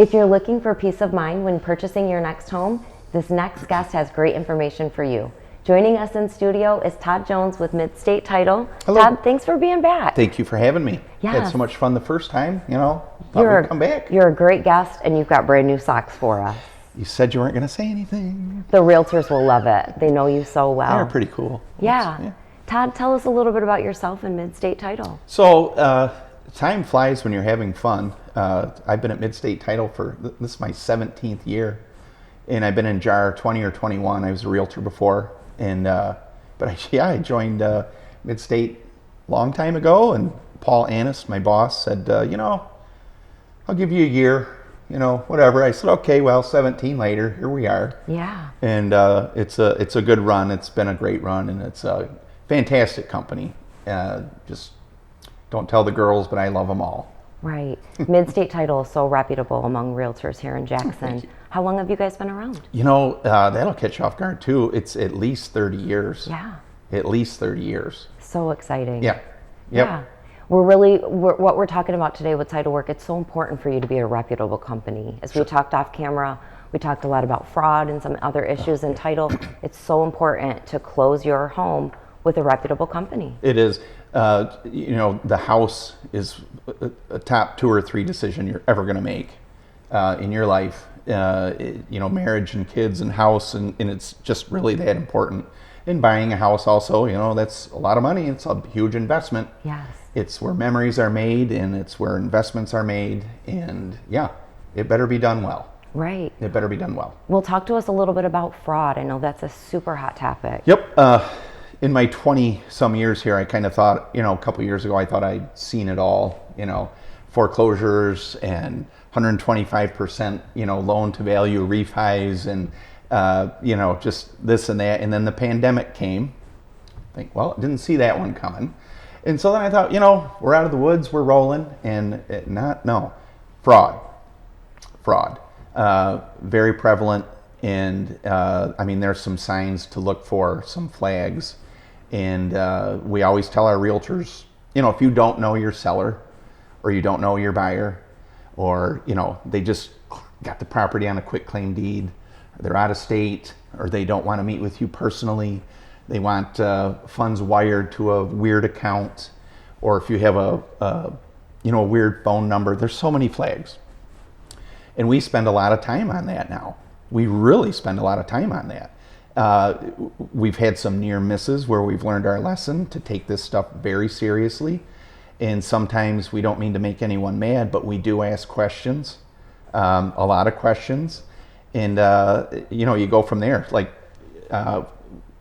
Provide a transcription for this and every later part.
If you're looking for peace of mind when purchasing your next home, this next guest has great information for you. Joining us in studio is Todd Jones with Midstate Title. Hello. Todd, thanks for being back. Thank you for having me. Yes. Had so much fun the first time, thought we'd come back. You're a great guest, and you've got brand new socks for us. You said you weren't going to say anything. The realtors will love it. They know you so well. They're pretty cool. Yeah. Todd, tell us a little bit about yourself and Midstate Title. So, time flies when you're having fun. I've been at Midstate Title for, this is my 17th year, and I've been in JAR 20 or 21. I was a realtor before, and I joined Midstate a long time ago, and Paul Annis, my boss, said, I'll give you a year, whatever. I said, okay, well, 17 later, here we are. Yeah. And it's a good run. It's been a great run, and it's a fantastic company. Just don't tell the girls, but I love them all. Right. Midstate Title is so reputable among realtors here in Jackson. How long have you guys been around? That'll catch you off guard too. It's at least 30 years. Yeah. At least 30 years. So exciting. Yeah. Yep. Yeah. What we're talking about today with Title Work, it's so important for you to be a reputable company. As we talked off camera, we talked a lot about fraud and some other issues in title. It's so important to close your home with a reputable company. It is. The house is a top 2 or 3 decision you're ever going to make in your life. Marriage and kids and house, and it's just really that important. And buying a house also, that's a lot of money. It's a huge investment. Yes. It's where memories are made, and it's where investments are made. And it better be done well. Right. It better be done well. Well, talk to us a little bit about fraud. I know that's a super hot topic. Yep. In my 20-some years here, I kind of thought, a couple years ago, I thought I'd seen it all, foreclosures and 125%, loan to value refis and, just this and that. And then the pandemic came. I think, well, didn't see that one coming. And so then I thought, we're out of the woods, we're rolling, and fraud. Very prevalent. And there's some signs to look for, some flags. And we always tell our realtors, if you don't know your seller, or you don't know your buyer, or they just got the property on a quitclaim deed, or they're out of state, or they don't want to meet with you personally, they want funds wired to a weird account, or if you have a weird phone number, there's so many flags. And we spend a lot of time on that now. We really spend a lot of time on that. We've had some near misses where we've learned our lesson to take this stuff very seriously. And sometimes we don't mean to make anyone mad, but we do ask questions, a lot of questions. And, you go from there. Like,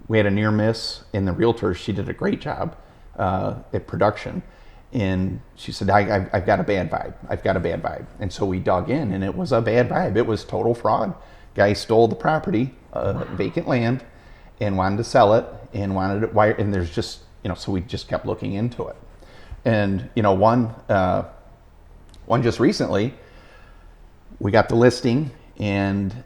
we had a near miss in the realtor. She did a great job at production. And she said, I've got a bad vibe. I've got a bad vibe. And so we dug in, and it was a bad vibe. It was total fraud. Guy stole the property, vacant land, and wanted to sell it, and wanted it wired. And there's just, so we just kept looking into it. And, one just recently, we got the listing, and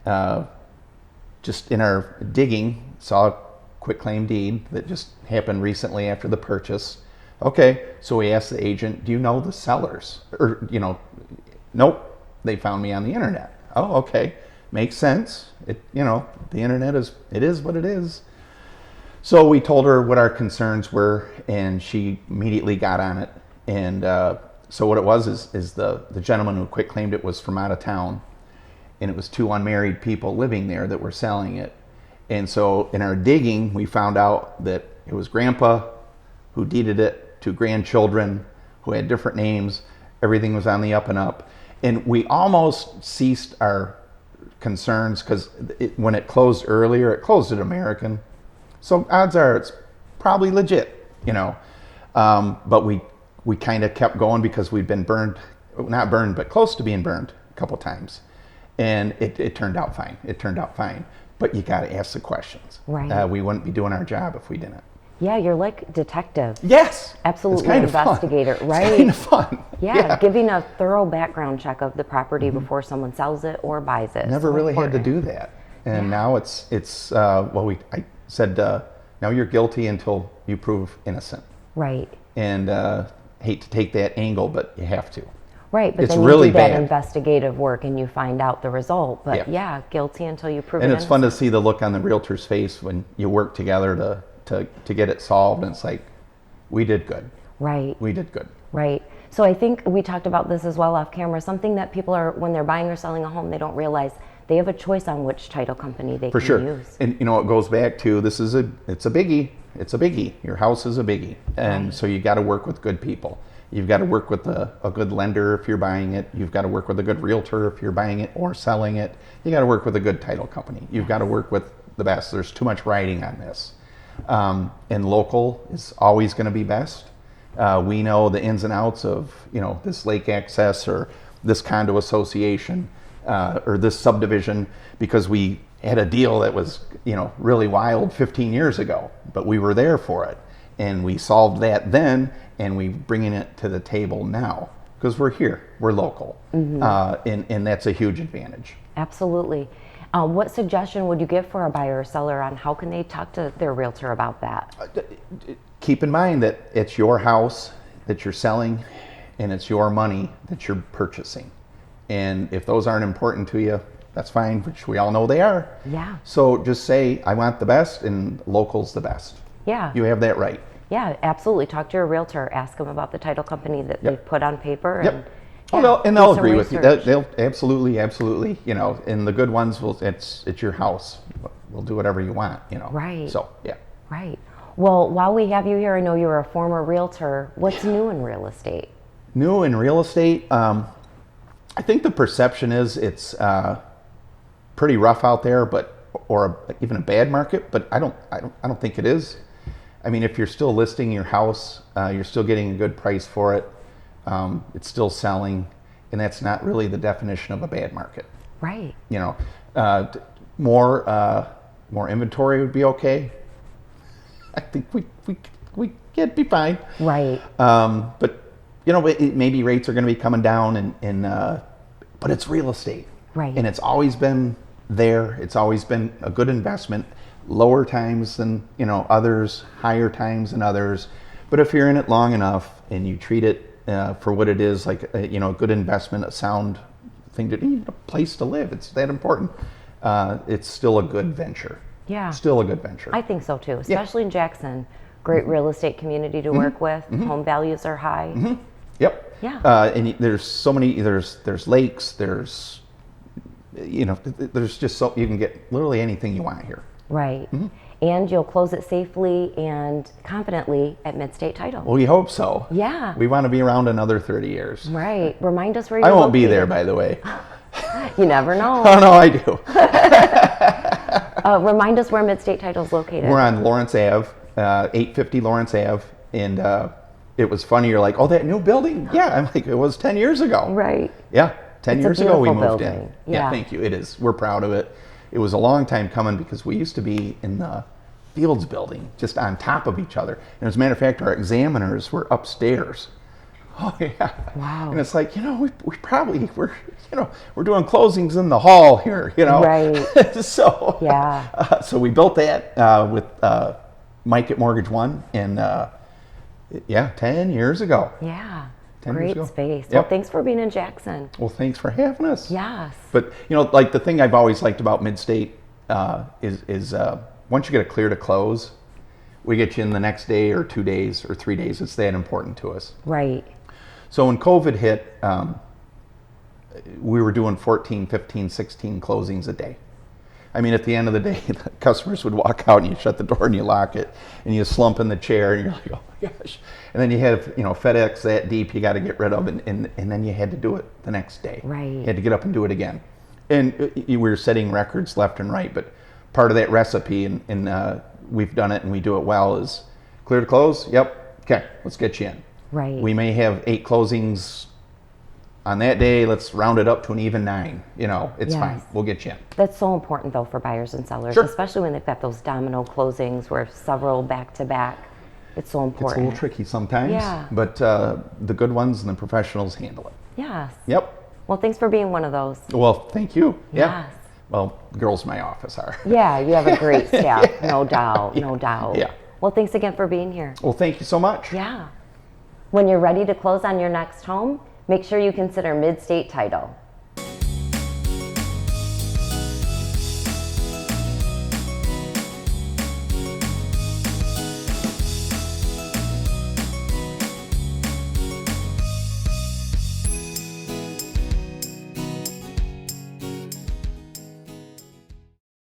just in our digging, saw a quitclaim deed that just happened recently after the purchase. Okay, so we asked the agent, do you know the sellers? Or, nope, they found me on the internet. Oh, okay. Makes sense. The internet is what it is. So we told her what our concerns were, and she immediately got on it. And so what it was is the gentleman who quitclaimed it was from out of town, and it was 2 unmarried people living there that were selling it. And so in our digging, we found out that it was grandpa who deeded it to grandchildren who had different names. Everything was on the up and up. And we almost ceased our concerns because when it closed earlier, it closed at American. So odds are it's probably legit, But we kind of kept going because we'd been burned, not burned, but close to being burned a couple times. And it turned out fine. It turned out fine. But you got to ask the questions. Right. We wouldn't be doing our job if we didn't. Yeah, you're like detective. Yes. Absolutely, it's kind investigator, of fun. right? It's kind of fun. Yeah, giving a thorough background check of the property before someone sells it or buys it. Never so really important. had to do that. And now I said, now you're guilty until you prove innocent. Right. And hate to take that angle, but you have to. Right, but It's then you really do that bad. investigative work and you find out the result. But Yeah. yeah, guilty until you prove it And it's fun innocent. to see the look on the realtor's face when you work together to get it solved. And it's like, we did good. Right. We did good. Right. So I think we talked about this as well off camera. Something that people are, when they're buying or selling a home, they don't realize they have a choice on which title company they For can sure. use. And you know, it goes back to it's a biggie. It's a biggie. Your house is a biggie. And Right. so you got to work with good people. You've got to work with a good lender if you're buying it. You've got to work with a good realtor if you're buying it or selling it. You got to work with a good title company. You've got to work with the best. There's too much riding on this. And local is always going to be best. We know the ins and outs of, this lake access or this condo association or this subdivision because we had a deal that was, really wild 15 years ago, but we were there for it. And we solved that then, and we're bringing it to the table now because we're here, we're local. And that's a huge advantage. Absolutely. What suggestion would you give for a buyer or seller on how can they talk to their realtor about that? Keep in mind that it's your house that you're selling and it's your money that you're purchasing. And if those aren't important to you, that's fine, which we all know they are. Yeah. So just say, I want the best and local's the best. Yeah. You have that right. Yeah, absolutely. Talk to your realtor. Ask them about the title company that they've put on paper. And, Yep. yeah, Well, and do they'll some agree with you. research. They'll absolutely, and the good ones it's your house. We'll do whatever you want, Right. So, yeah. Right. Well, while we have you here, I know you were a former realtor. What's new in real estate? New in real estate, I think the perception is it's pretty rough out there, or even a bad market. But I don't think it is. I mean, if you're still listing your house, you're still getting a good price for it. It's still selling, and that's not really the definition of a bad market. Right. More inventory would be okay. I think we can't be fine. Right. But maybe rates are going to be coming down, but it's real estate, Right. And it's always been there. It's always been a good investment. Lower times than others, higher times than others. But if you're in it long enough and you treat it for what it is, like a good investment, a sound thing a place to live. It's that important. It's still a good venture. Yeah. Still a good venture. I think so too, especially in Jackson. Great real estate community to work with. Home values are high. Yep. Yeah. And there's so many. There's lakes. There's just so you can get literally anything you want here. Right. And you'll close it safely and confidently at Midstate Title. Well, we hope so. Yeah. We want to be around another 30 years. Right. Remind us where you're I won't be located. there, by the way. You never know. Oh no, I do. Remind us where Midstate Title is located. We're on Lawrence Ave, 850 Lawrence Ave, and it was funny. You're like, oh, that new building? Yeah, I'm like, it was 10 years ago. Right. Yeah, 10 It's a years ago we beautiful moved in. building. Yeah, Yeah. thank you. It is. We're proud of it. It was a long time coming because we used to be in the Fields building, just on top of each other. And as a matter of fact, our examiners were upstairs. Oh yeah. Wow. And it's like, we're doing closings in the hall here, Right. So Yeah. so we built that with Mike at Mortgage One, and 10 years ago. Yeah. 10 years Great ago. space. Yep. Well, thanks for being in Jackson. Well, thanks for having us. Yes. But like the thing I've always liked about Midstate is once you get a clear to close, we get you in the next day or 2 days or 3 days. It's that important to us. Right. So when COVID hit, we were doing 14, 15, 16 closings a day. I mean, at the end of the day, the customers would walk out and you shut the door and you lock it and you slump in the chair and you're like, oh my gosh. And then you have, FedEx that deep you got to get rid of, and then you had to do it the next day. Right. You had to get up and do it again. And we were setting records left and right, but part of that recipe, and we've done it and we do it well, is clear to close? Yep. Okay, let's get you in. Right. We may have 8 closings on that day. Let's round it up to an even 9. It's Yes. fine. We'll get you in. That's so important though for buyers and sellers, Sure. especially when they've got those domino closings where several back to back. It's so It's a important. little tricky sometimes, Yeah. but the good ones and the professionals handle it. Yes. Yep. Well, thanks for being one of those. Well, thank you. Yeah. Yes. Well, girls in my office are. Yeah, you have a great staff, no doubt, no doubt. Yeah. Well, thanks again for being here. Well, thank you so much. Yeah. When you're ready to close on your next home, make sure you consider Midstate Title.